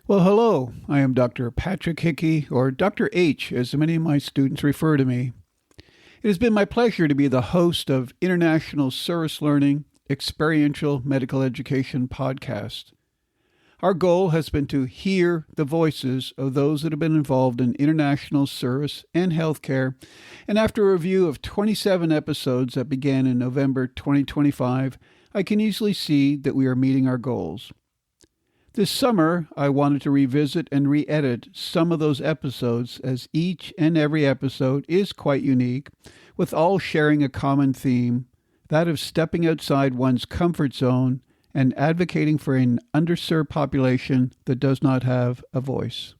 Well, hello. I am Dr. Patrick Hickey, or Dr. H, as many of my students refer to me. It has been my pleasure to be the host of International Service Learning Experiential Medical Education podcast. Our goal has been to hear the voices of those that have been involved in international service and healthcare, and after a review of 27 episodes that began in November 2025, I can easily see that we are meeting our goals. This summer, I wanted to revisit and re-edit some of those episodes, as each and every episode is quite unique, with all sharing a common theme, that of stepping outside one's comfort zone and advocating for an underserved population that does not have a voice.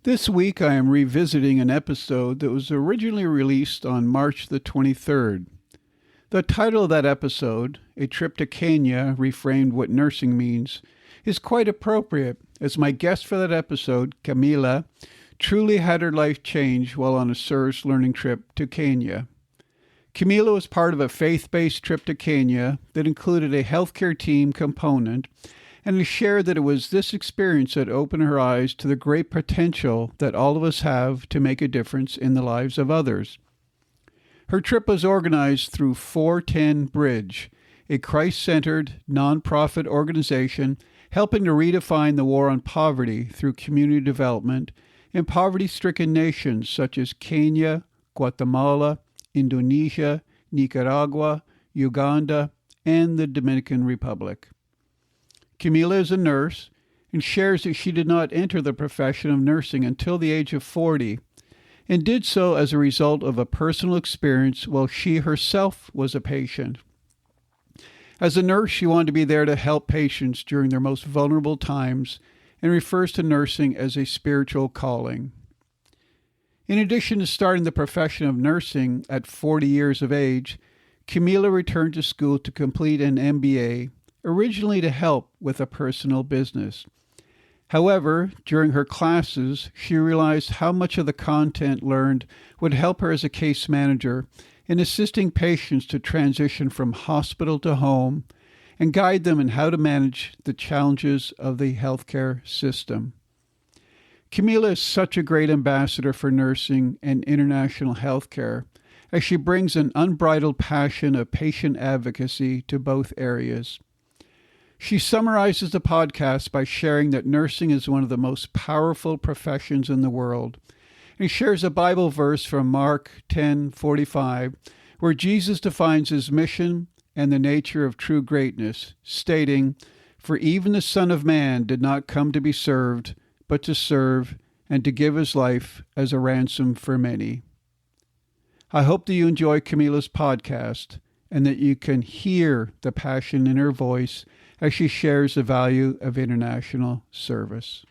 This week, I am revisiting an episode that was originally released on March the 23rd. The title of that episode, A Trip to Kenya, Reframed What Nursing Means, is quite appropriate, as my guest for that episode, Camila, truly had her life change while on a service learning trip to Kenya. Camila was part of a faith-based trip to Kenya that included a healthcare team component, and has shared that it was this experience that opened her eyes to the great potential that all of us have to make a difference in the lives of others. Her trip was organized through 410 Bridge, a Christ-centered, nonprofit organization helping to redefine the war on poverty through community development in poverty-stricken nations such as Kenya, Guatemala, Indonesia, Nicaragua, Uganda, and the Dominican Republic. Camila is a nurse and shares that she did not enter the profession of nursing until the age of 40, and did so as a result of a personal experience while she herself was a patient. As a nurse, she wanted to be there to help patients during their most vulnerable times, and refers to nursing as a spiritual calling. In addition to starting the profession of nursing at 40 years of age, Camila returned to school to complete an MBA, originally to help with a personal business. However, during her classes, she realized how much of the content learned would help her as a case manager in assisting patients to transition from hospital to home and guide them in how to manage the challenges of the healthcare system. Camila is such a great ambassador for nursing and international healthcare, as she brings an unbridled passion of patient advocacy to both areas. She summarizes the podcast by sharing that nursing is one of the most powerful professions in the world, and shares a Bible verse from Mark 10:45, where Jesus defines his mission and the nature of true greatness, stating, "For even the Son of Man did not come to be served, but to serve and to give his life as a ransom for many." I hope that you enjoy Camila's podcast and that you can hear the passion in her voice as she shares the value of international service.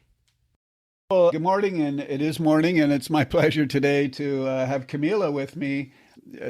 Well, good morning, and it is morning, and it's my pleasure today to have Camila with me.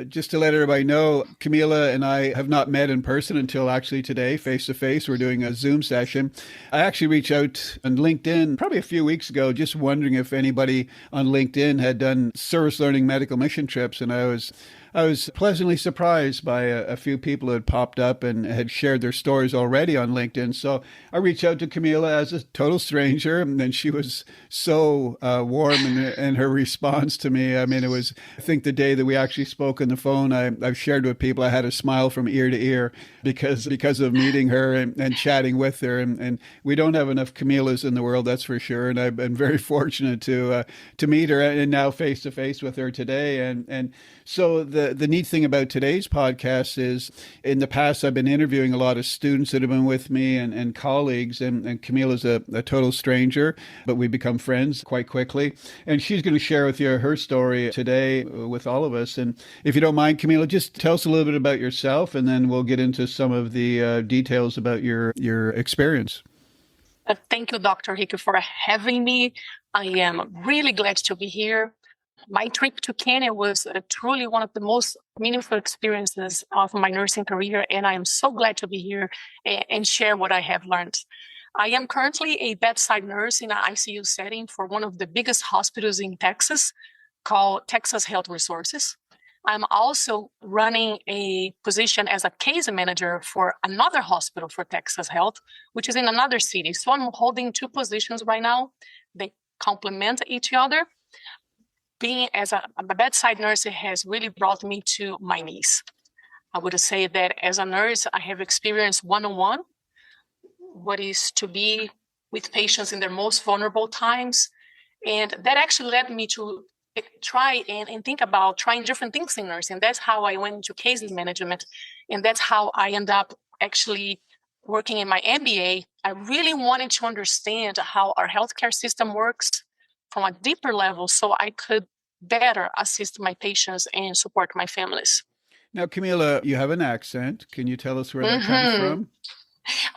Just to let everybody know, Camila and I have not met in person until actually today, face-to-face. We're doing a Zoom session. I actually reached out on LinkedIn probably a few weeks ago, just wondering if anybody on LinkedIn had done service learning medical mission trips, and I was pleasantly surprised by a few people who had popped up and had shared their stories already on LinkedIn. So I reached out to Camila as a total stranger, and then she was so warm in her response to me. I mean, I think the day that we actually spoke on the phone, I've shared with people, I had a smile from ear to ear because of meeting her and chatting with her. And we don't have enough Camilas in the world, that's for sure. And I've been very fortunate to meet her, and now face to face with her today. And so the neat thing about today's podcast is, in the past, I've been interviewing a lot of students that have been with me and colleagues, and Camila's a total stranger, but we become friends quite quickly. And she's going to share with you her story today with all of us. And if you don't mind, Camila, just tell us a little bit about yourself, and then we'll get into some of the details about your experience. Thank you, Dr. Hickey, for having me. I am really glad to be here. My trip to Kenya was truly one of the most meaningful experiences of my nursing career, and I am so glad to be here and share what I have learned. I am currently a bedside nurse in an ICU setting for one of the biggest hospitals in Texas, called Texas Health Resources. I'm also running a position as a case manager for another hospital for Texas Health, which is in another city. So I'm holding two positions right now. They complement each other. Being as a bedside nurse has really brought me to my knees. I would say that as a nurse, I have experienced one-on-one what is to be with patients in their most vulnerable times. And that actually led me to try and think about trying different things in nursing. That's how I went into case management. And that's how I end up actually working in my MBA. I really wanted to understand how our healthcare system works from a deeper level so I could better assist my patients and support my families. Now, Camila, you have an accent. Can you tell us where that comes from?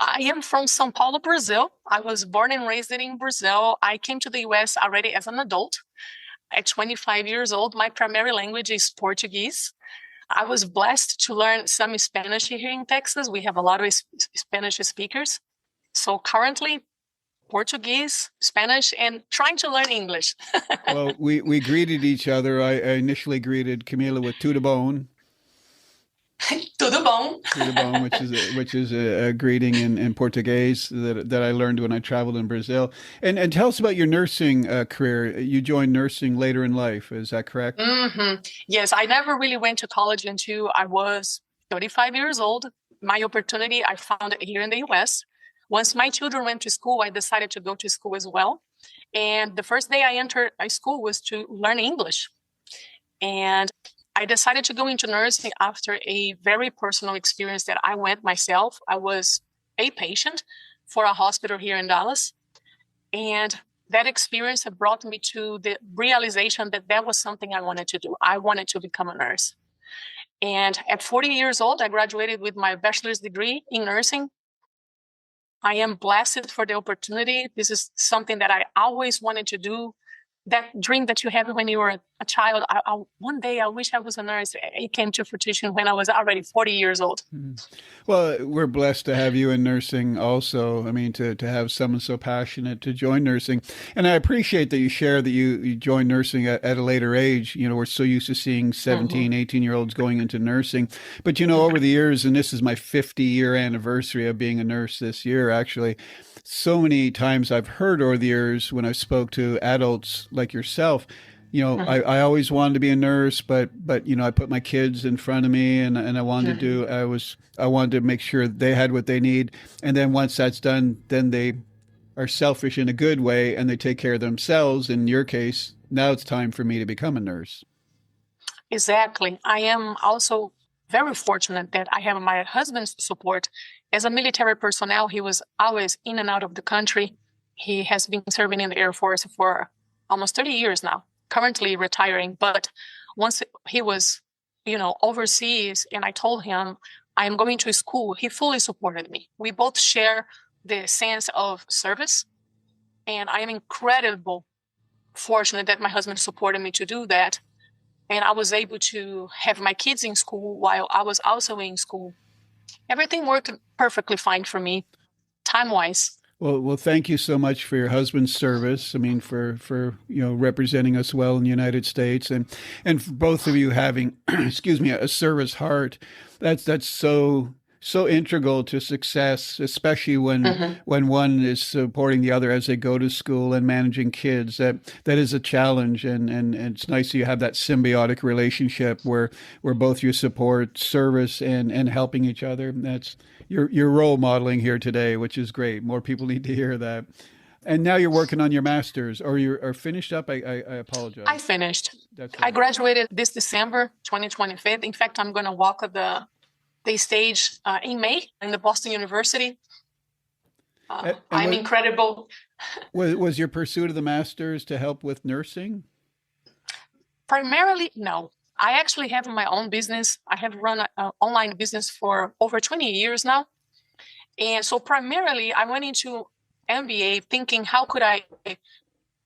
I am from São Paulo, Brazil. I was born and raised in Brazil. I came to the US already as an adult. At 25 years old, my primary language is Portuguese. I was blessed to learn some Spanish here in Texas. We have a lot of Spanish speakers. So currently, Portuguese, Spanish, and trying to learn English. Well, we greeted each other. I initially greeted Camila with tudo bom. Tudo bom. Tudo bom, which is a greeting in Portuguese that I learned when I traveled in Brazil. And tell us about your nursing career. You joined nursing later in life. Is that correct? Mm-hmm. Yes, I never really went to college until I was 35 years old. My opportunity, I found it here in the US. Once my children went to school, I decided to go to school as well. And the first day I entered my school was to learn English. And I decided to go into nursing after a very personal experience that I went myself. I was a patient for a hospital here in Dallas. And that experience had brought me to the realization that that was something I wanted to do. I wanted to become a nurse. And at 40 years old, I graduated with my bachelor's degree in nursing. I am blessed for the opportunity. This is something that I always wanted to do. That dream that you have when you were a child, one day I wish I was a nurse. It came to fruition when I was already 40 years old. Well, we're blessed to have you in nursing also. I mean, to have someone so passionate to join nursing. And I appreciate that you share that you joined nursing at a later age. You know, we're so used to seeing 17, 18-year-olds going into nursing. But, you know, over the years, and this is my 50-year anniversary of being a nurse this year, actually, so many times I've heard over the years when I spoke to adults like yourself, you know, I always wanted to be a nurse, but you know, I put my kids in front of me, and I wanted I wanted to make sure they had what they need, and then once that's done, then they are selfish in a good way and they take care of themselves. In your case, now it's time for me to become a nurse. Exactly. I am also very fortunate that I have my husband's support. As a military personnel, he was always in and out of the country. He has been serving in the Air Force for almost 30 years now, currently retiring. But once he was, you know, overseas, and I told him I am going to school, he fully supported me. We both share the sense of service, and I am incredibly fortunate that my husband supported me to do that. And I was able to have my kids in school while I was also in school. Everything worked perfectly fine for me, time-wise. Well, thank you so much for your husband's service. I mean, for you know, representing us well in the United States, and for both of you having, excuse me, a service heart. That's so integral to success, especially when one is supporting the other as they go to school and managing kids. That is a challenge, and it's nice that you have that symbiotic relationship where both you support service and helping each other. That's your role modeling here today, which is great. More people need to hear that. And now you're working on your master's, or you're finished up? I apologize. I finished. That's I graduated this December 2025. In fact, I'm going to walk the stage in May in the Boston University. I'm incredible. Was your pursuit of the master's to help with nursing? Primarily, no. I actually have my own business. I have run an online business for over 20 years now. And so primarily, I went into MBA thinking, how could I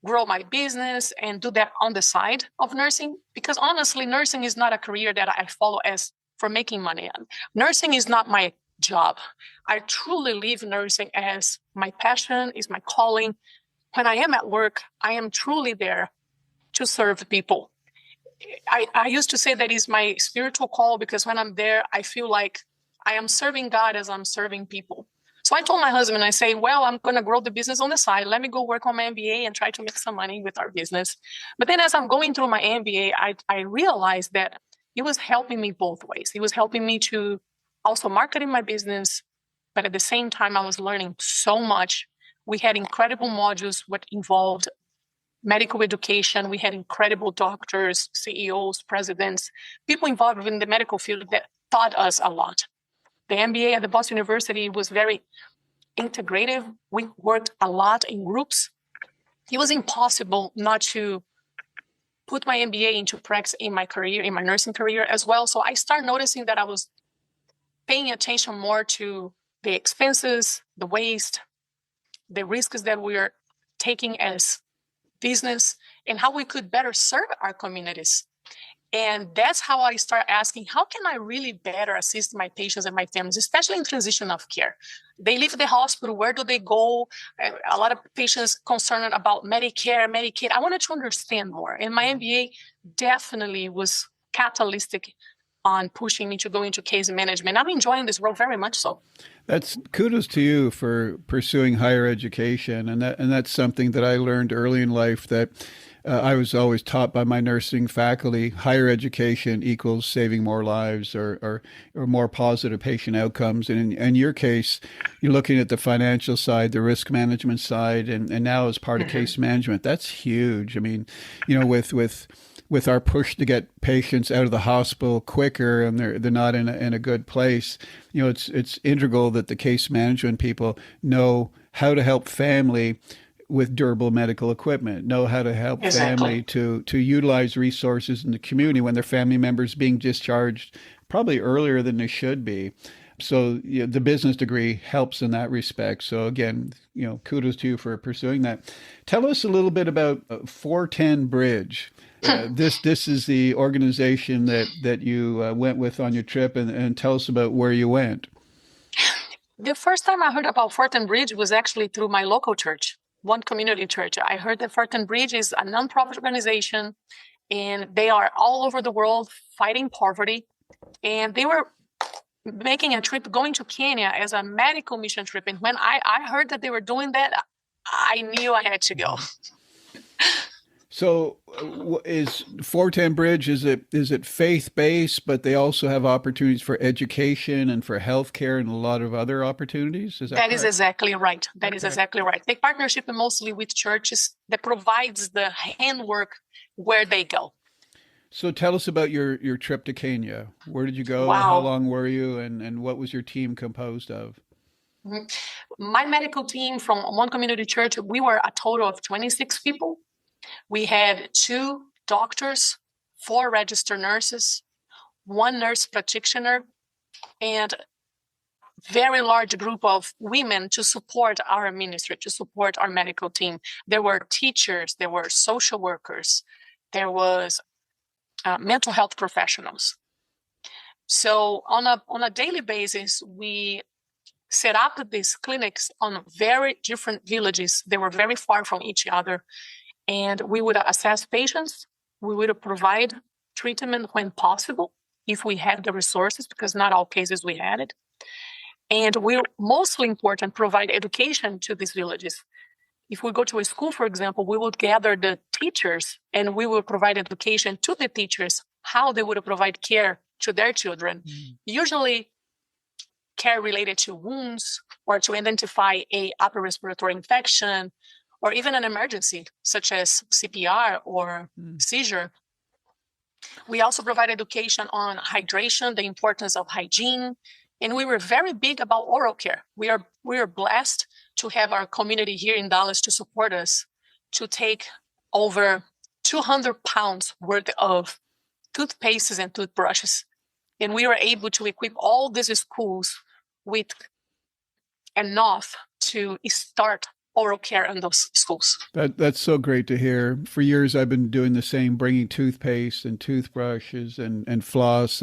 grow my business and do that on the side of nursing? Because honestly, nursing is not a career that I follow as for making money. Nursing is not my job. I truly live nursing as my passion, is my calling. When I am at work, I am truly there to serve people. I used to say that is my spiritual call, because when I'm there, I feel like I am serving God as I'm serving people. So I told my husband, I say, well, I'm going to grow the business on the side. Let me go work on my MBA and try to make some money with our business. But then as I'm going through my MBA, I realized that it was helping me both ways. It was helping me to also marketing my business, but at the same time, I was learning so much. We had incredible modules what involved medical education. We had incredible doctors, CEOs, presidents, people involved in the medical field that taught us a lot. The MBA at the Boston University was very integrative. We worked a lot in groups. It was impossible not to put my MBA into practice in my career, in my nursing career as well. So I started noticing that I was paying attention more to the expenses, the waste, the risks that we are taking as business, and how we could better serve our communities. And that's how I start asking, how can I really better assist my patients and my families, especially in transition of care? They leave the hospital, where do they go? A lot of patients concerned about Medicare, Medicaid. I wanted to understand more. And my MBA definitely was catalytic on pushing me to go into case management. I'm enjoying this role very much so. That's kudos to you for pursuing higher education, and that's something that I learned early in life, that I was always taught by my nursing faculty: higher education equals saving more lives, or more positive patient outcomes. And in your case, you're looking at the financial side, the risk management side, and now as part of case management. That's huge. I mean, with our push to get patients out of the hospital quicker, and they're not in a good place, it's integral that the case management people know how to help family with durable medical equipment, know how to help family to utilize resources in the community when their family members being discharged probably earlier than they should be. So the business degree helps in that respect. So again, kudos to you for pursuing that. Tell us a little bit about 410 Bridge. This is the organization that you went with on your trip, and tell us about where you went. The first time I heard about 410 Bridge was actually through my local church, one community church. I heard that 410 Bridge is a nonprofit organization, and they are all over the world fighting poverty. And they were making a trip going to Kenya as a medical mission trip. And when I heard that they were doing that, I knew I had to go. So is 410 Bridge, is it faith-based, but they also have opportunities for education and for healthcare and a lot of other opportunities? Is that correct? Is exactly right. That is exactly right. They partnership mostly with churches that provides the handwork where they go. So tell us about your trip to Kenya. Where did you go? Wow. How long were you? And what was your team composed of? My medical team from one community church, we were a total of 26 people. We had 2 doctors, 4 registered nurses, 1 nurse practitioner, and very large group of women to support our ministry, to support our medical team. There were teachers, there were social workers, there was mental health professionals. So on a daily basis, we set up these clinics on very different villages. They were very far from each other. And we would assess patients. We would provide treatment when possible, if we had the resources, because not all cases we had it. And we, mostly important, provide education to these villages. If we go to a school, for example, we would gather the teachers and we would provide education to the teachers, how they would provide care to their children. Usually care related to wounds, or to identify a upper respiratory infection, or even an emergency such as CPR or seizure. We also provide education on hydration, the importance of hygiene, and we were very big about oral care. We are blessed to have our community here in Dallas to support us to take over 200 pounds worth of toothpastes and toothbrushes. And we were able to equip all these schools with enough to start oral care in those schools. That's so great to hear. For years, I've been doing the same, bringing toothpaste and toothbrushes and floss.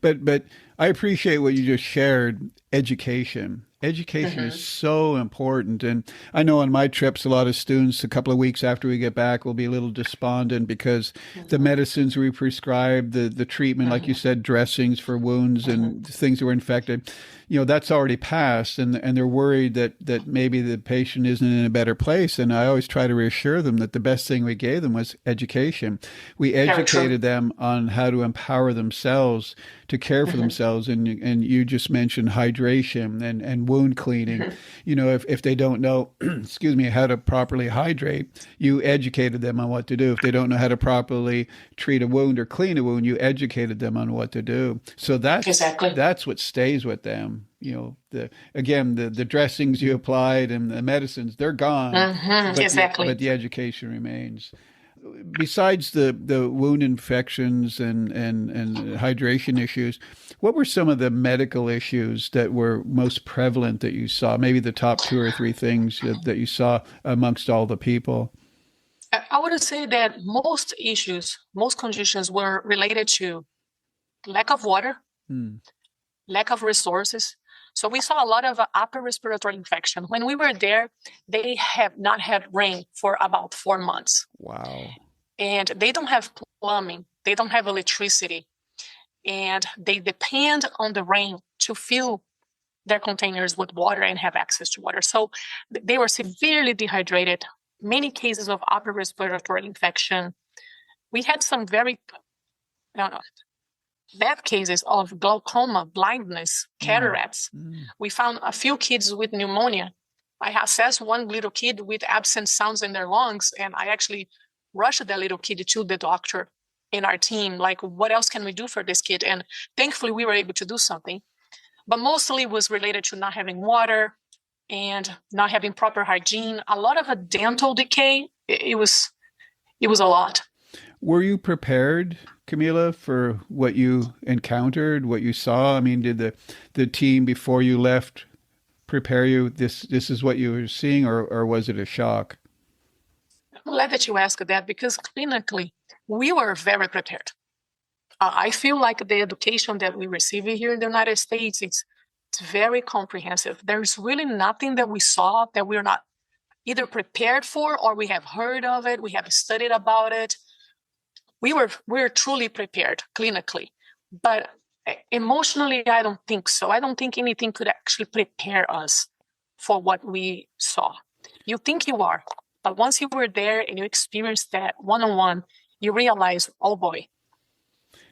But I appreciate what you just shared, education. Education is Mm-hmm. so important. And I know on my trips, a lot of students, a couple of weeks after we get back, will be a little despondent because the Mm-hmm. medicines we prescribe, the treatment, like you Mm-hmm. said, dressings for wounds Mm-hmm. and things that were infected, that's already passed. And they're worried that maybe the patient isn't in a better place. And I always try to reassure them that the best thing we gave them was education. We Very true. educated them on how to empower themselves to care for Mm-hmm. themselves. And you just mentioned hydration and wound cleaning. Mm-hmm. If they don't know, excuse me, how to properly hydrate, you educated them on what to do. If they don't know how to properly treat a wound or clean a wound, you educated them on what to do. So Exactly. that's what stays with them. The dressings you applied and the medicines, they're gone, Mm-hmm. but Exactly. the education remains. Besides the wound infections and hydration issues, what were some of the medical issues that were most prevalent that you saw? Maybe the top two or three things that you saw amongst all the people. I would say that most issues, most conditions were related to lack of water, Hmm. lack of resources. So we saw a lot of upper respiratory infection. When we were there, they have not had rain for about 4 months. Wow. And they don't have plumbing, they don't have electricity, and they depend on the rain to fill their containers with water and have access to water. So they were severely dehydrated, many cases of upper respiratory infection. We had some very bad cases of glaucoma, blindness, Mm. cataracts. Mm. We found a few kids with pneumonia. I assessed one little kid with absent sounds in their lungs, and I actually rushed that little kid to the doctor in our team, like, what else can we do for this kid? And thankfully, we were able to do something. But mostly was related to not having water and not having proper hygiene. A lot of a dental decay. It was a lot. Were you prepared, Camila, for what you encountered, what you saw? I mean, did the team before you left prepare you? This is what you were seeing, or was it a shock? I'm glad that you asked that because clinically, we were very prepared. I feel like the education that we receive here in the United States, it's very comprehensive. There's really nothing that we saw that we're not either prepared for or we have heard of it, we have studied about it. We're truly prepared clinically, but emotionally, I don't think so. I don't think anything could actually prepare us for what we saw. You think you are, but once you were there and you experienced that one-on-one, you realize, oh boy.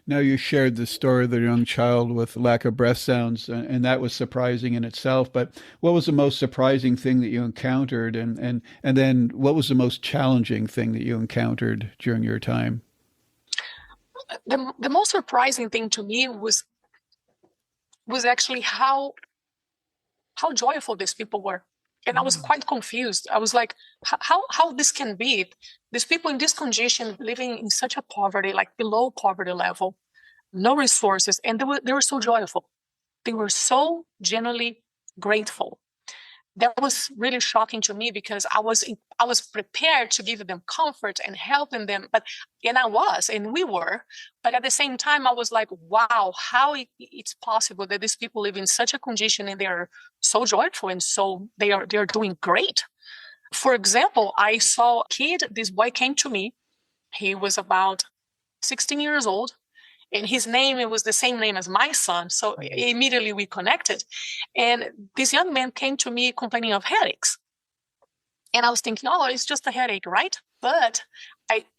Now, you shared the story of the young child with lack of breath sounds, and that was surprising in itself. But what was the most surprising thing that you encountered, and then what was the most challenging thing that you encountered during your time? The most surprising thing to me was actually how joyful these people were. And I was Mm. quite confused. I was like, how this can be? These people in this condition living in such a poverty, like below poverty level, no resources, and they were so joyful. They were so genuinely grateful. That was really shocking to me because I was prepared to give them comfort and helping them, and we were, but at the same time I was like, wow, how it's possible that these people live in such a condition and they are so joyful and so they are doing great. For example, I saw a kid. This boy came to me. He was about 16 years old, and his name, it was the same name as my son, so immediately we connected. And this young man came to me complaining of headaches, and I was thinking, oh, it's just a headache, right? But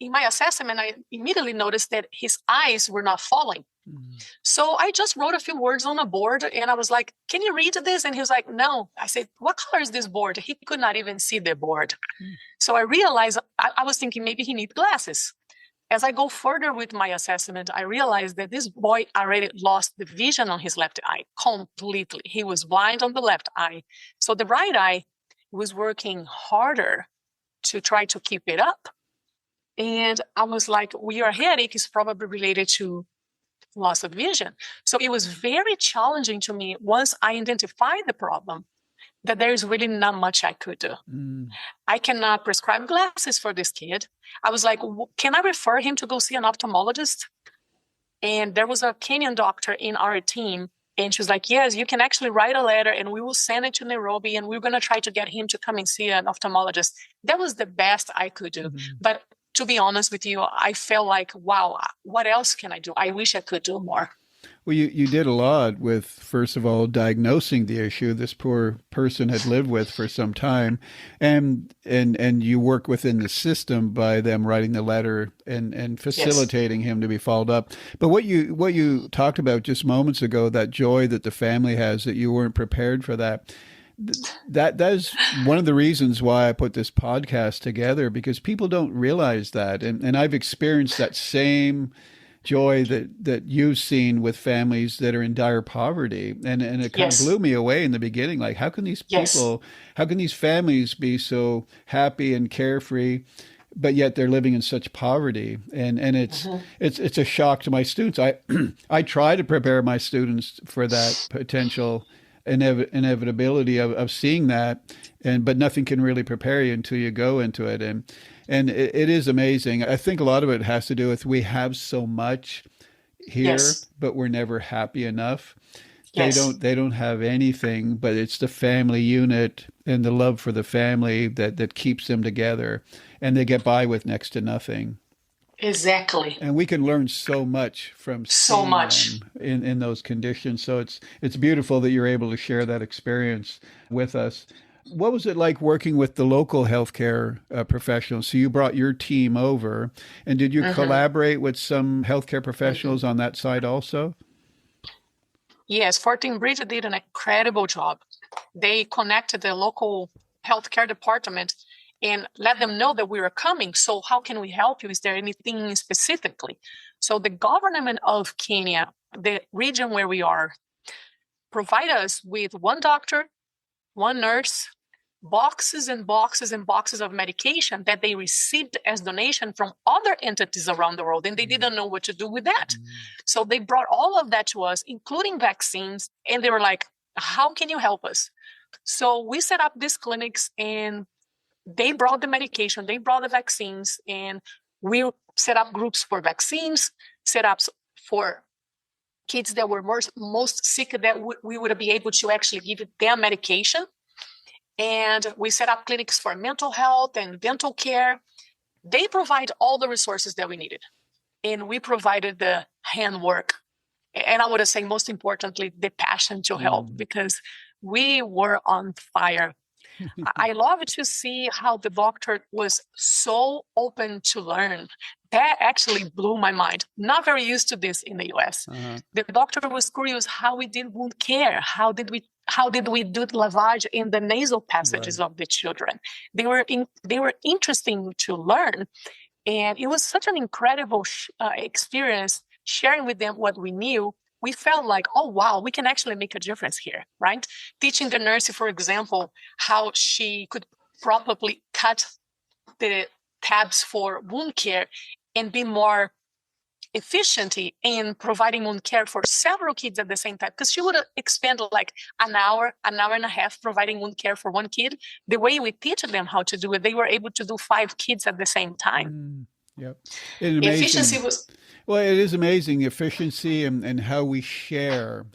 in my assessment, I immediately noticed that his eyes were not falling. Mm. So I just wrote a few words on a board, and I was like, can you read this? And he was like, no. I said, what color is this board? He could not even see the board. Mm. So I realized, I was thinking maybe he needs glasses. As I go further with my assessment, I realized that this boy already lost the vision on his left eye completely. He was blind on the left eye. So the right eye was working harder to try to keep it up. And I was like, well, your headache is probably related to loss of vision. So it was very challenging to me once I identified the problem, that there's really not much I could do. Mm. I cannot prescribe glasses for this kid. I was like, can I refer him to go see an ophthalmologist? And there was a Kenyan doctor in our team And she was like, yes, you can actually write a letter and we will send it to Nairobi and we're going to try to get him to come and see an ophthalmologist. That was the best I could do. Mhm. But to be honest with you, I felt like, wow, what else can I do? I wish I could do more. Well, you did a lot with, first of all, diagnosing the issue this poor person had lived with for some time, and you work within the system by them writing the letter and facilitating him to be followed up. But what you talked about just moments ago, that joy that the family has, that you weren't prepared for that. That is one of the reasons why I put this podcast together, because people don't realize that, and I've experienced that same joy that you've seen with families that are in dire poverty, and it kind of blew me away in the beginning. Like, how can these people, how can these families be so happy and carefree, but yet they're living in such poverty? And it's a shock to my students. I try to prepare my students for that potential inevitability of seeing that, but nothing can really prepare you until you go into it. And it is amazing. I think a lot of it has to do with, we have so much here, but we're never happy enough. They don't have anything, but it's the family unit and the love for the family that keeps them together, and they get by with next to nothing. Exactly. And we can learn so much from seeing them in those conditions. So it's beautiful that you're able to share that experience with us. What was it like working with the local healthcare professionals? So you brought your team over, and did you collaborate with some healthcare professionals on that side also? Yes, 14 Bridge did an incredible job. They connected the local healthcare department and let them know that we were coming. So how can we help you? Is there anything specifically? So the government of Kenya, the region where we are, provide us with one doctor, one nurse, boxes and boxes and boxes of medication that they received as donation from other entities around the world, and they didn't know what to do with that. So they brought all of that to us, including vaccines, and they were like, how can you help us? So we set up these clinics, and they brought the medication, they brought the vaccines, and we set up groups for vaccines, set up for kids that were most sick, that we would be able to actually give them medication. And we set up clinics for mental health and dental care. They provide all the resources that we needed. And we provided the handwork. And I would say, most importantly, the passion to help, because we were on fire. I love to see how the doctor was so open to learn. That actually blew my mind. Not very used to this in the US. The doctor was curious how we did wound care. How did we do lavage in the nasal passages of the children? They were interesting to learn. And it was such an incredible experience sharing with them what we knew. We felt like, oh, wow, we can actually make a difference here, right? Teaching the nurse, for example, how she could properly cut the tabs for wound care and be more efficient in providing wound care for several kids at the same time. Because she would expend like an hour and a half providing wound care for one kid. The way we teach them how to do it, they were able to do 5 kids at the same time. Yep. Efficiency was... Well, it is amazing, efficiency and how we share.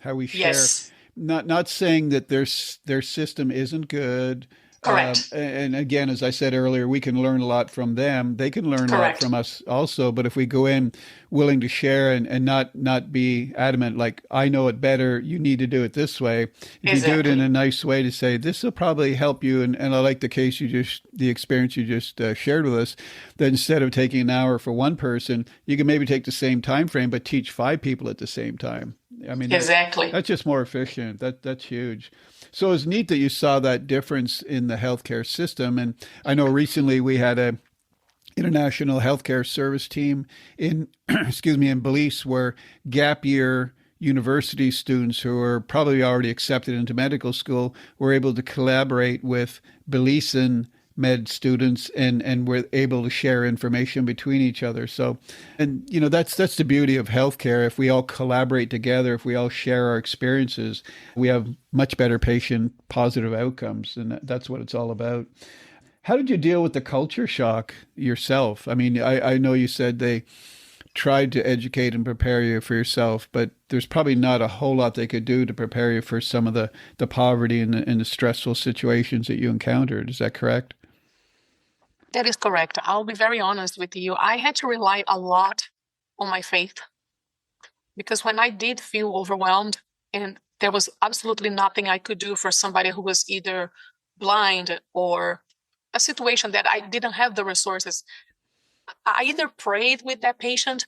Not saying that their system isn't good. Correct. And again, as I said earlier, we can learn a lot from them. They can learn a lot from us also. But if we go in willing to share and not be adamant, like, I know it better, you need to do it this way. If you do it in a nice way to say, this will probably help you. And I like the experience you just shared with us, that instead of taking an hour for one person, you can maybe take the same time frame, but teach 5 people at the same time. I mean, that's just more efficient. That's huge. So it's neat that you saw that difference in the healthcare system. And I know recently we had a international healthcare service team in, in Belize, where gap year university students who are probably already accepted into medical school were able to collaborate with Belizean med students and we're able to share information between each other. So, and that's the beauty of healthcare. If we all collaborate together, if we all share our experiences, we have much better patient positive outcomes. And that's what it's all about. How did you deal with the culture shock yourself? I mean, I know you said they tried to educate and prepare you for yourself, but there's probably not a whole lot they could do to prepare you for some of the poverty and the stressful situations that you encountered. Is that correct? That is correct. I'll be very honest with you. I had to rely a lot on my faith because when I did feel overwhelmed and there was absolutely nothing I could do for somebody who was either blind or a situation that I didn't have the resources, I either prayed with that patient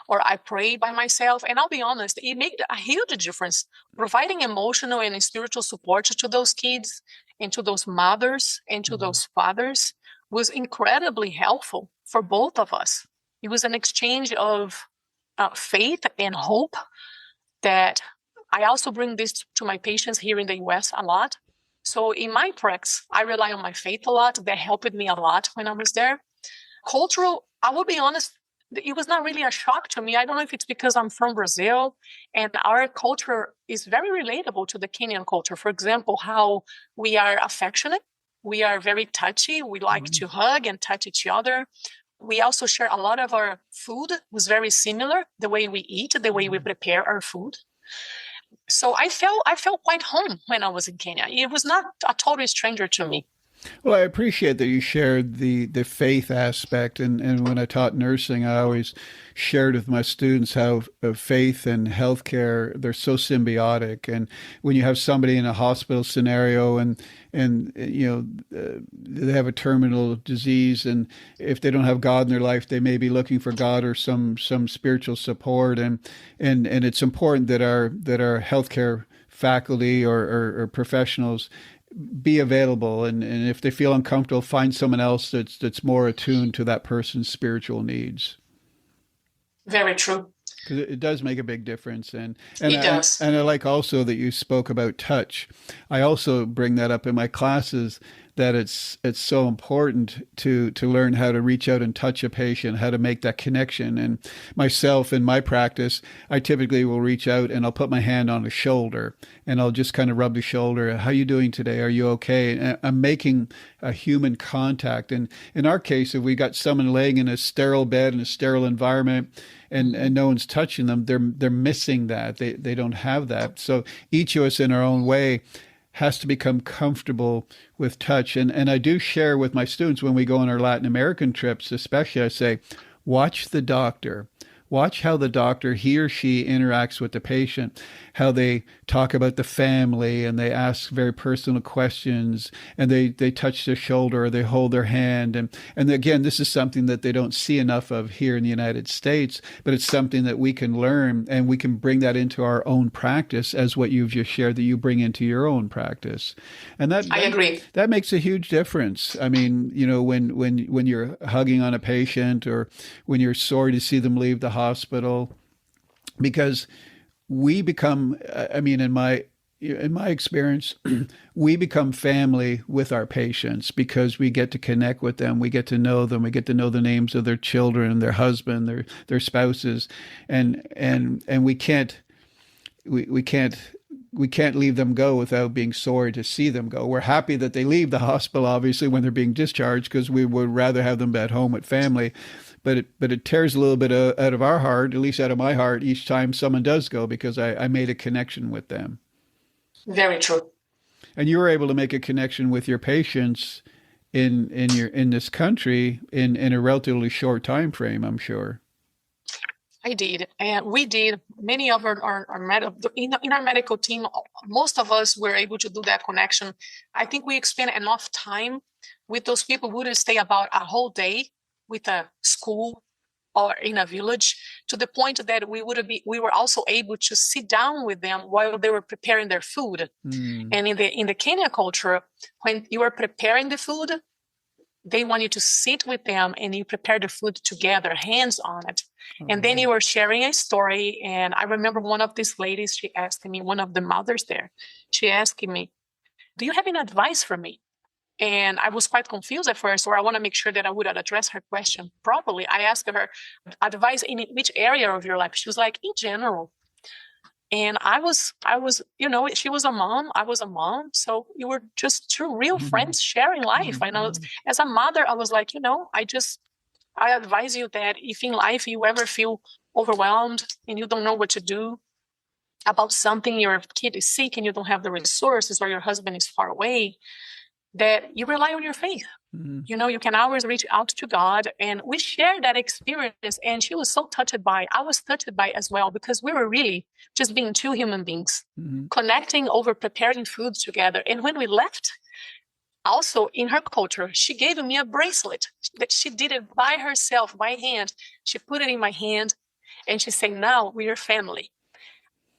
or I prayed by myself. And I'll be honest, it made a huge difference. Providing emotional and spiritual support to those kids and to those mothers and to those fathers was incredibly helpful for both of us. It was an exchange of faith and hope that I also bring this to my patients here in the US a lot. So in my practice, I rely on my faith a lot. That helped me a lot when I was there. Cultural, I will be honest, it was not really a shock to me. I don't know if it's because I'm from Brazil and our culture is very relatable to the Kenyan culture. For example, how we are affectionate. We are very touchy. We like to hug and touch each other. We also share a lot of our food was very similar, the way we eat, the way we prepare our food. So I felt quite home when I was in Kenya. It was not a total stranger to me. Well, I appreciate that you shared the faith aspect. And when I taught nursing, I always shared with my students how faith and healthcare, they're so symbiotic. And when you have somebody in a hospital scenario and they have a terminal disease, and if they don't have God in their life, they may be looking for God or some spiritual support. And it's important that our healthcare faculty or professionals be available, and if they feel uncomfortable, find someone else that's more attuned to that person's spiritual needs. Very true. Because it does make a big difference, and it does. And I like also that you spoke about touch. I also bring that up in my classes, that it's so important to learn how to reach out and touch a patient, how to make that connection. And myself in my practice, I typically will reach out and I'll put my hand on the shoulder and I'll just kind of rub the shoulder. How you doing today? Are you okay? And I'm making a human contact. And in our case, if we got someone laying in a sterile bed in a sterile environment and no one's touching them, they're missing that. They don't have that. So each of us in our own way has to become comfortable with touch. And I do share with my students when we go on our Latin American trips, especially, I say, watch the doctor. Watch how the doctor, he or she, interacts with the patient, how they talk about the family, and they ask very personal questions, and they touch their shoulder or they hold their hand. And again, this is something that they don't see enough of here in the United States, but it's something that we can learn, and we can bring that into our own practice, as what you've just shared that you bring into your own practice. And I agree. That makes a huge difference. I mean, when you're hugging on a patient, or when you're sorry to see them leave the hospital, because we become, in my experience, we become family with our patients because we get to connect with them. We get to know them. We get to know the names of their children, their husband, their spouses, and we can't leave them go without being sorry to see them go. We're happy that they leave the hospital, obviously, when they're being discharged, because we would rather have them at home with family. But it tears a little bit out of our heart, at least out of my heart, each time someone does go, because I made a connection with them. Very true. And you were able to make a connection with your patients in this country in a relatively short time frame, I'm sure. I did, and we did. Many of our in our medical team, most of us were able to do that connection. I think we spent enough time with those people. We would stay about a whole day with a school or in a village, to the point that we were also able to sit down with them while they were preparing their food. And in the Kenya culture, when you are preparing the food, they want you to sit with them and you prepare the food together, hands on it. And then you were sharing a story. And I remember one of these ladies, she asked me, one of the mothers there, she asked me, do you have any advice for me? And I was quite confused at first, or I want to make sure that I would address her question properly. I asked her, advice in which area of your life? She was like, in general. And I was, she was a mom, I was a mom. So you were just two real friends sharing life. And as a mother, I was like, I I advise you that if in life you ever feel overwhelmed and you don't know what to do about something, your kid is sick and you don't have the resources, or your husband is far away, that you rely on your faith. Mm-hmm. You know, you can always reach out to God. And we shared that experience. And she was so touched by, I was touched by as well, because we were really just being two human beings, mm-hmm. connecting over preparing food together. And when we left, also in her culture, she gave me a bracelet that she did it by herself, by hand. She put it in my hand and she said, now we're family.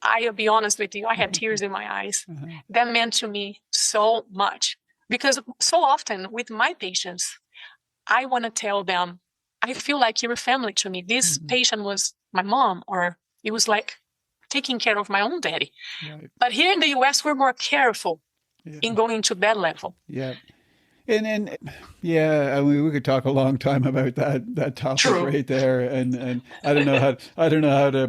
I'll be honest with you, I had tears in my eyes. Mm-hmm. That meant to me so much. Because so often with my patients, I want to tell them, I feel like you're a family to me. This mm-hmm. patient was my mom, or it was like taking care of my own daddy. Right. But here in the US, we're more careful in going to that level. Yeah. And yeah, I mean, we could talk a long time about that topic True. Right there, and I don't know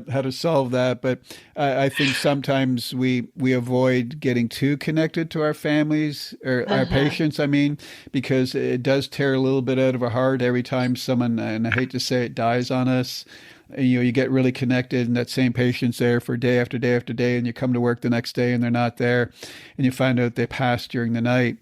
how to solve that, but I think sometimes we avoid getting too connected to our families or our patients. I mean, because it does tear a little bit out of our heart every time someone, and I hate to say it, dies on us. And, you get really connected, and that same patient's there for day after day after day, and you come to work the next day and they're not there, and you find out they passed during the night.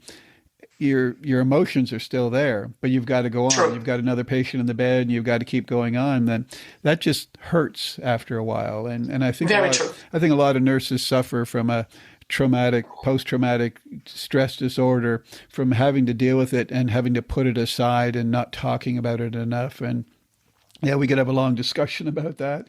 Your emotions are still there, but you've got to go on. True. You've got another patient in the bed, and you've got to keep going on. Then that just hurts after a while. And I think I think a lot of nurses suffer from a post-traumatic stress disorder, from having to deal with it and having to put it aside and not talking about it enough. And yeah, we could have a long discussion about that.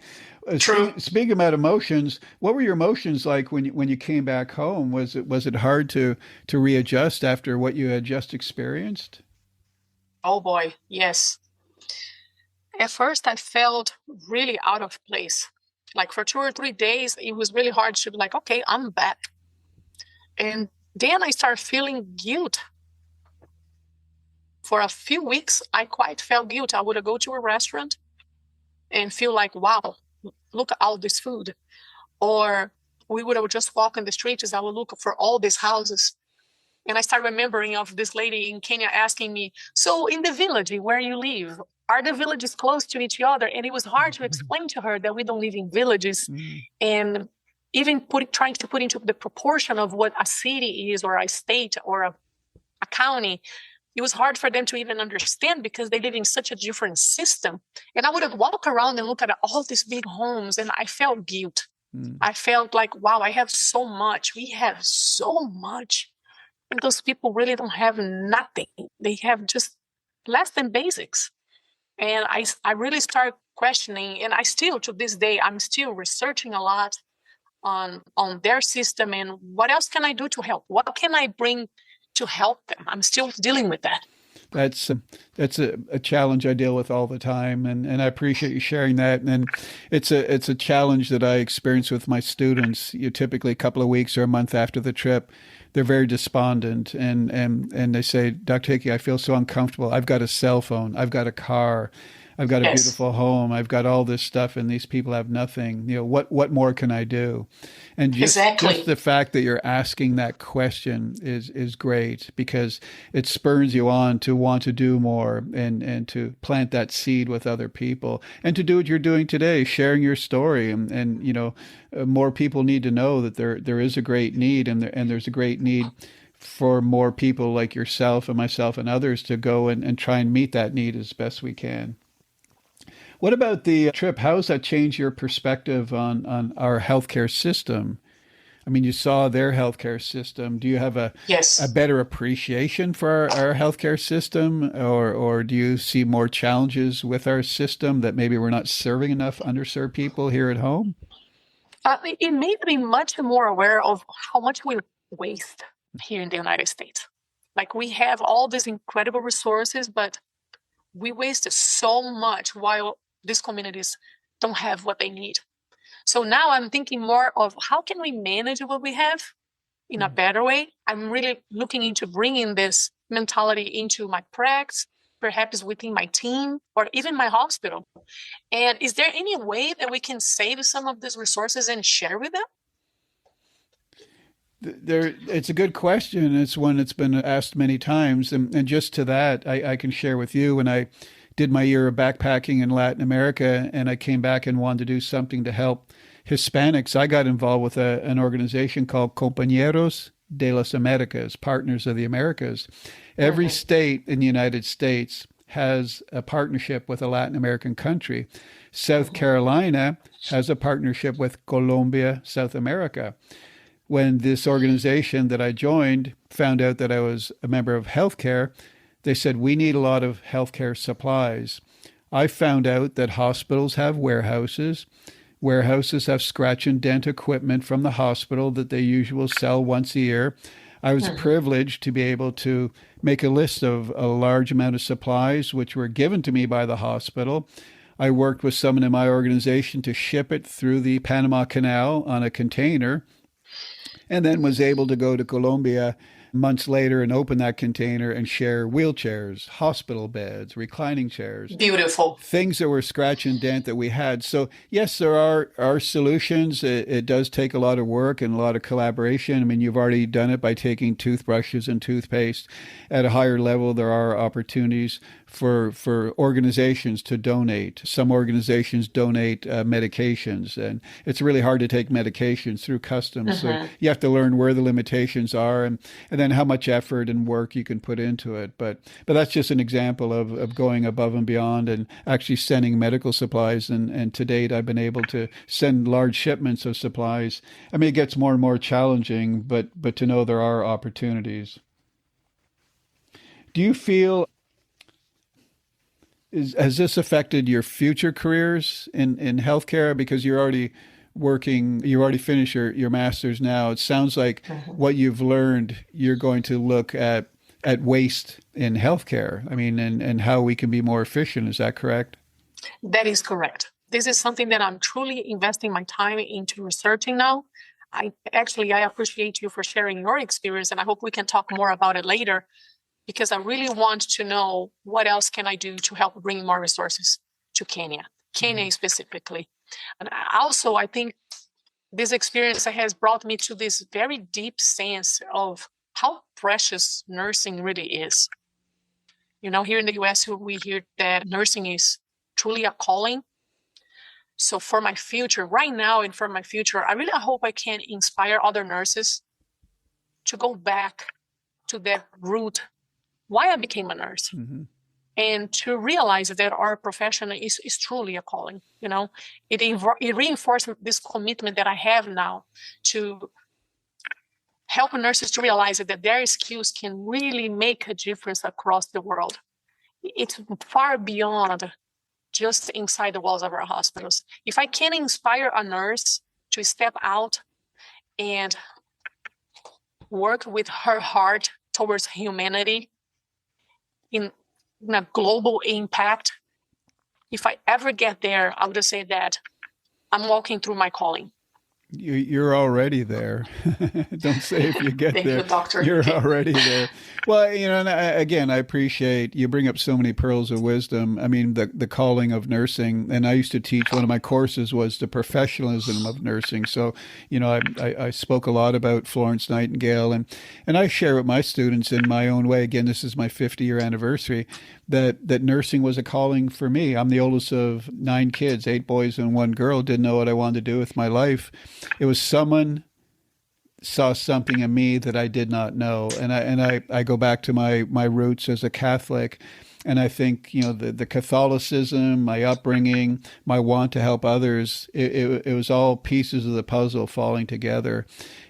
True. Speaking about emotions, what were your emotions like when you came back home? Was it hard to readjust after what you had just experienced? Oh boy, yes. At first, I felt really out of place. Like for 2 or 3 days, it was really hard to be like, okay, I'm back. And then I started feeling guilt. For a few weeks, I quite felt guilt. I would go to a restaurant and feel like, wow, look at all this food. Or we would just walk in the streets. I would look for all these houses. And I started remembering of this lady in Kenya asking me, so in the village where you live, are the villages close to each other? And it was hard to explain to her that we don't live in villages. And even trying to put into the proportion of what a city is, or a state, or a county, it was hard for them to even understand, because they live in such a different system. And I would walk around and look at all these big homes, and I felt guilt. I felt like, wow, I have so much. We have so much. And those people really don't have nothing. They have just less than basics. And I really started questioning, and I still, to this day, I'm still researching a lot on their system, and what else can I do to help? What can I bring to help them? I'm still dealing with that. That's a challenge I deal with all the time, and I appreciate you sharing that. And it's a challenge that I experience with my students. You typically a couple of weeks or a month after the trip, they're very despondent, and they say, Dr. Hickey, I feel so uncomfortable. I've got a cell phone, I've got a car, I've got a beautiful home, I've got all this stuff, and these people have nothing. What more can I do? And just the fact that you're asking that question is great, because it spurs you on to want to do more and to plant that seed with other people, and to do what you're doing today, sharing your story. And more people need to know that there is a great need, and there's a great need for more people like yourself and myself and others to go and try and meet that need as best we can. What about the trip? How has that changed your perspective on our healthcare system? I mean, you saw their healthcare system. Do you have a better appreciation for our healthcare system, or do you see more challenges with our system that maybe we're not serving enough underserved people here at home? It made me much more aware of how much we waste here in the United States. Like, we have all these incredible resources, but we waste so much while these communities don't have what they need. So now I'm thinking more of how can we manage what we have in a better way. I'm really looking into bringing this mentality into my practice, perhaps within my team or even my hospital. And is there any way that we can save some of these resources and share with them? It's a good question. It's one that's been asked many times. And just to that, I can share with you, when I did my year of backpacking in Latin America, and I came back and wanted to do something to help Hispanics. I got involved with an organization called Compañeros de las Americas, Partners of the Americas. Every state in the United States has a partnership with a Latin American country. South Carolina has a partnership with Colombia, South America. When this organization that I joined found out that I was a member of healthcare, they said, we need a lot of healthcare supplies. I found out that hospitals have warehouses. Warehouses have scratch and dent equipment from the hospital that they usually sell once a year. I was privileged to be able to make a list of a large amount of supplies which were given to me by the hospital. I worked with someone in my organization to ship it through the Panama Canal on a container, and then was able to go to Colombia months later and open that container and share wheelchairs, hospital beds, reclining chairs. Beautiful. Things that were scratch and dent that we had. So yes, there are solutions. It does take a lot of work and a lot of collaboration. I mean, you've already done it by taking toothbrushes and toothpaste. At a higher level, there are opportunities for organizations to donate. Some organizations donate medications, and it's really hard to take medications through customs. So you have to learn where the limitations are and then how much effort and work you can put into it. But that's just an example of going above and beyond and actually sending medical supplies. And to date, I've been able to send large shipments of supplies. I mean, it gets more and more challenging, but to know there are opportunities. Do you feel has this affected your future careers in healthcare? Because you're already working, you already finished your master's now. It sounds like what you've learned, you're going to look at waste in healthcare. I mean, and how we can be more efficient. Is that correct? That is correct. This is something that I'm truly investing my time into researching now. I appreciate you for sharing your experience, and I hope we can talk more about it later, because I really want to know what else can I do to help bring more resources to Kenya specifically. And also, I think this experience has brought me to this very deep sense of how precious nursing really is. You know, here in the US, we hear that nursing is truly a calling. So for my future, right now and for my future, I really hope I can inspire other nurses to go back to that root why I became a nurse, and to realize that our profession is truly a calling. You know, it reinforces this commitment that I have now to help nurses to realize that their skills can really make a difference across the world. It's far beyond just inside the walls of our hospitals. If I can inspire a nurse to step out and work with her heart towards humanity, in a global impact, if I ever get there, I would just say that I'm walking through my calling. You're already there. Don't say if you get Thank there. you, Doctor. You're already there. Well, you know, and I appreciate you bring up so many pearls of wisdom. I mean, the calling of nursing, and I used to teach, one of my courses was the professionalism of nursing. So, you know, I spoke a lot about Florence Nightingale, and I share with my students in my own way. Again, this is my 50-year anniversary. That nursing was a calling for me. I'm the oldest of 9 kids, 8 boys and 1 girl. Didn't know what I wanted to do with my life. It was someone saw something in me that I did not know. And I go back to my roots as a Catholic. And I think, you know, the Catholicism, my upbringing, my want to help others, it was all pieces of the puzzle falling together.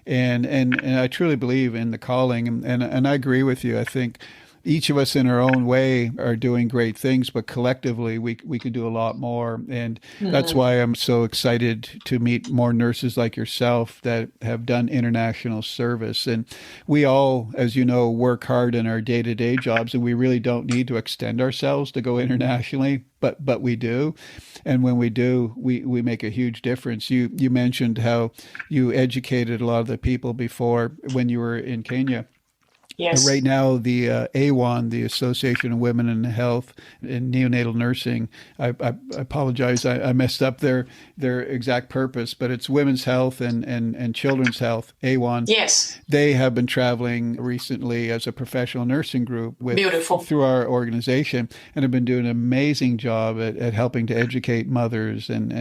And I truly believe in the calling. And I agree with you. I think each of us in our own way are doing great things, but collectively we can do a lot more. And that's why I'm so excited to meet more nurses like yourself that have done international service. And we all, as you know, work hard in our day-to-day jobs, and we really don't need to extend ourselves to go internationally, but we do. And when we do, we make a huge difference. You mentioned how you educated a lot of the people before when you were in Kenya. Yes. Right now, the AWON, the Association of Women in Health and Neonatal Nursing, I apologize, I messed up their exact purpose, but it's women's health and children's health, AWON. Yes. They have been traveling recently as a professional nursing group Beautiful. through our organization and have been doing an amazing job at helping to educate mothers and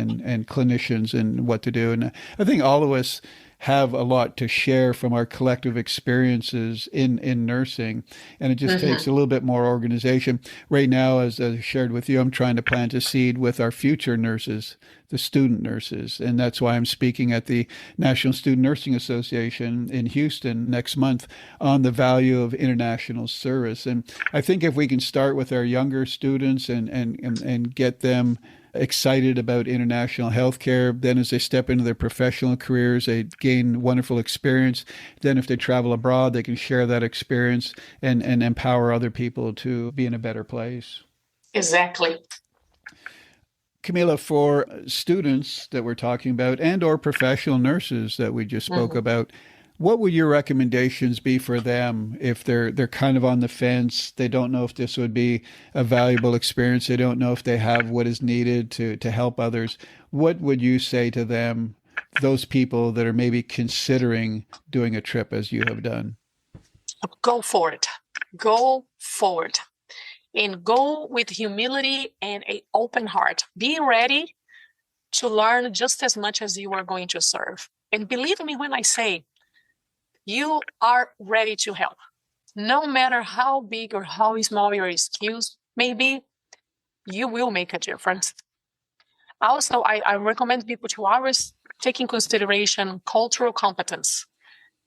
clinicians and what to do. And I think all of us have a lot to share from our collective experiences in nursing. And it just takes a little bit more organization. Right now, as I shared with you, I'm trying to plant a seed with our future nurses, the student nurses. And that's why I'm speaking at the National Student Nursing Association in Houston next month on the value of international service. And I think if we can start with our younger students and get them excited about international healthcare. Then as they step into their professional careers, they gain wonderful experience. Then if they travel abroad, they can share that experience and empower other people to be in a better place. Exactly. Camila, for students that we're talking about and or professional nurses that we just spoke about, what would your recommendations be for them if they're kind of on the fence? They don't know if this would be a valuable experience. They don't know if they have what is needed to help others. What would you say to them, those people that are maybe considering doing a trip as you have done? Go for it. Go forward. And go with humility and an open heart. Be ready to learn just as much as you are going to serve. And believe me when I say, you are ready to help. No matter how big or how small your skills may be, you will make a difference. Also, I recommend people to always take in consideration cultural competence.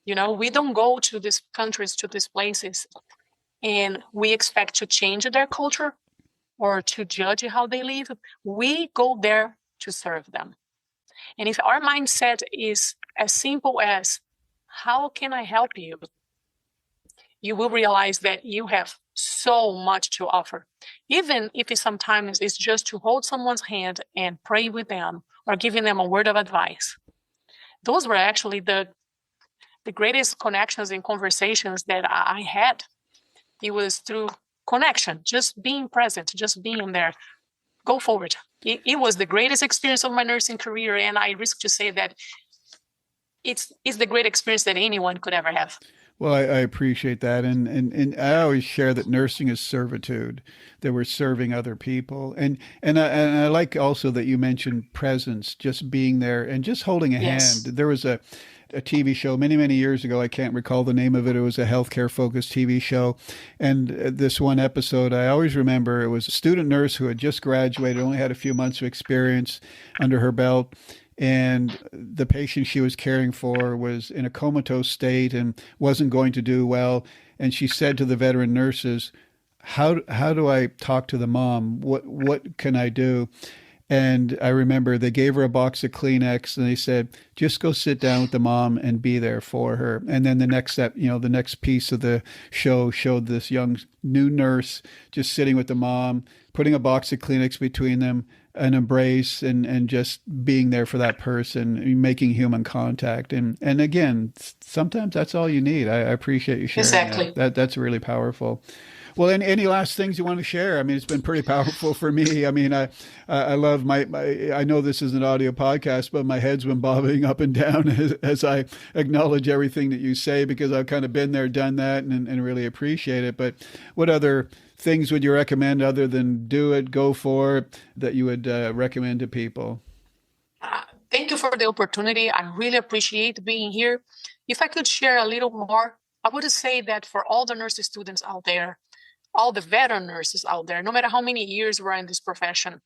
You know, we don't go to these countries, to these places, and we expect to change their culture or to judge how they live. We go there to serve them. And if our mindset is as simple as, how can I help you? You will realize that you have so much to offer. Even if it sometimes it's just to hold someone's hand and pray with them or giving them a word of advice. Those were actually the greatest connections and conversations that I had. It was through connection, just being present, just being there. Go forward. It was the greatest experience of my nursing career, and I risk to say that it's the great experience that anyone could ever have. Well, I appreciate that. And I always share that nursing is servitude, that we're serving other people. And I like also that you mentioned presence, just being there and just holding a Yes. hand. There was a TV show many, many years ago. I can't recall the name of it. It was a healthcare focused TV show. And this one episode, I always remember it was a student nurse who had just graduated, only had a few months of experience under her belt. And the patient she was caring for was in a comatose state and wasn't going to do well. And she said to the veteran nurses, how do I talk to the mom? What can I do? And I remember they gave her a box of Kleenex and they said, just go sit down with the mom and be there for her. And then the next step, the next piece of the show showed this young new nurse just sitting with the mom, putting a box of Kleenex between them, an embrace, and just being there for that person, making human contact. And again, sometimes that's all you need. I appreciate you sharing Exactly. That's really powerful. Well, any last things you want to share? I mean, it's been pretty powerful for me. I mean, I love my I know this is an audio podcast, but my head's been bobbing up and down as I acknowledge everything that you say, because I've kind of been there, done that, and really appreciate it. But what other things would you recommend other than do it, go for it, that you would recommend to people? Thank you for the opportunity. I really appreciate being here. If I could share a little more, I would say that for all the nursing students out there, all the veteran nurses out there, no matter how many years we're in this profession,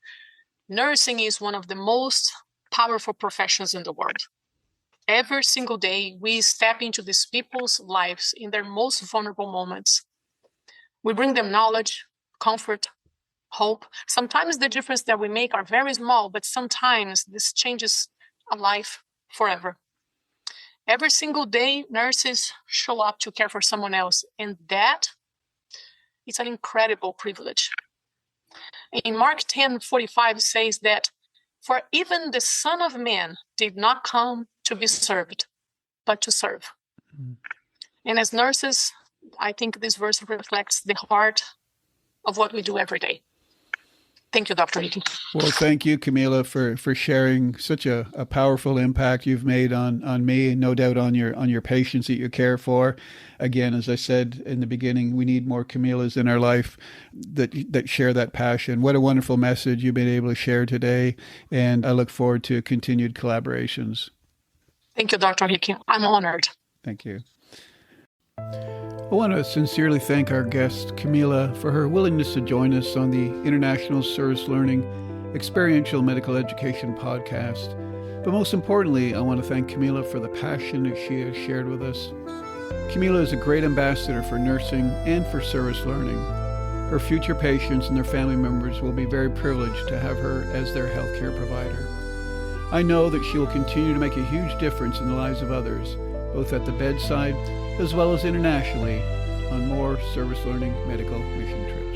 nursing is one of the most powerful professions in the world. Every single day, we step into these people's lives in their most vulnerable moments. We bring them knowledge, comfort, hope. Sometimes the difference that we make are very small, but sometimes this changes a life forever. Every single day, nurses show up to care for someone else, and that is an incredible privilege. In Mark 10:45 says that, for even the Son of Man did not come to be served, but to serve. And as nurses, I think this verse reflects the heart of what we do every day. Thank you, Dr. Hickey. Well, thank you, Camila, for sharing such a powerful impact you've made on me, and no doubt on your patients that you care for. Again, as I said in the beginning, we need more Camilas in our life that share that passion. What a wonderful message you've been able to share today, and I look forward to continued collaborations. Thank you, Dr. Hickey. I'm honored. Thank you. I want to sincerely thank our guest, Camila, for her willingness to join us on the International Service Learning Experiential Medical Education podcast. But most importantly, I want to thank Camila for the passion that she has shared with us. Camila is a great ambassador for nursing and for service learning. Her future patients and their family members will be very privileged to have her as their healthcare provider. I know that she will continue to make a huge difference in the lives of others, both at the bedside as well as internationally, on more service learning medical mission trips.